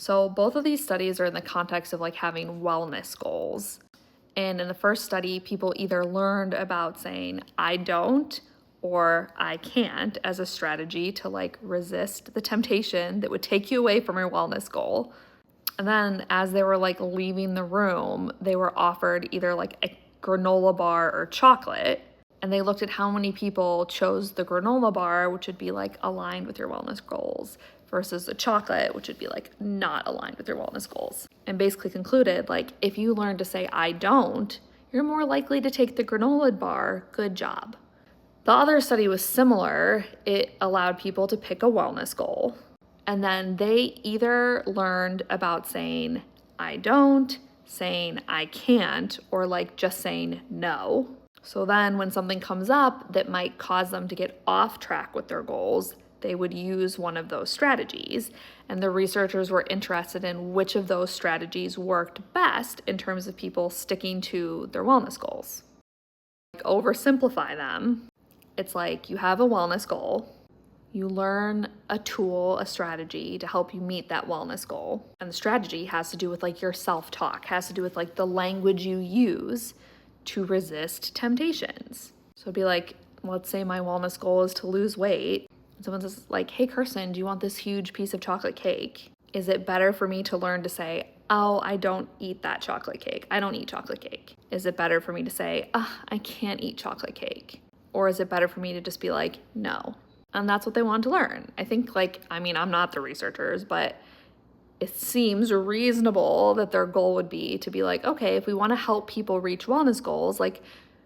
So both of these studies are in the context of like having wellness goals. And in the first study, people either learned about saying, I don't, or I can't as a strategy to like resist the temptation that would take you away from your wellness goal. And then as they were like leaving the room, they were offered either like a granola bar or chocolate. And they looked at how many people chose the granola bar, which would be like aligned with your wellness goals, versus the chocolate, which would be like not aligned with your wellness goals. And basically concluded, like, if you learn to say, I don't, you're more likely to take the granola bar. Good job. The other study was similar. It allowed people to pick a wellness goal. And then they either learned about saying, I don't, saying, I can't, or like just saying no. So then when something comes up that might cause them to get off track with their goals, they would use one of those strategies. And the researchers were interested in which of those strategies worked best in terms of people sticking to their wellness goals. Like, oversimplify them. It's like you have a wellness goal. You learn a tool, a strategy to help you meet that wellness goal. And the strategy has to do with like your self-talk, has to do with like the language you use to resist temptations. So it'd be like, let's say my wellness goal is to lose weight. And someone says like, hey Kirsten, do you want this huge piece of chocolate cake? Is it better for me to learn to say, oh, I don't eat that chocolate cake. I don't eat chocolate cake. Is it better for me to say, I can't eat chocolate cake? Or is it better for me to just be like, no? And that's what they want to learn. I think I'm not the researchers, but it seems reasonable that their goal would be to be like, okay, if we want to help people reach wellness goals, like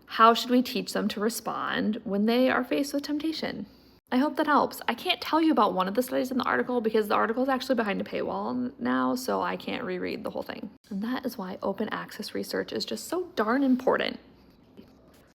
how should we teach them to respond when they are faced with temptation? I hope that helps. I can't tell you about one of the studies in the article because the article is actually behind a paywall now, so I can't reread the whole thing. And that is why open access research is just so darn important.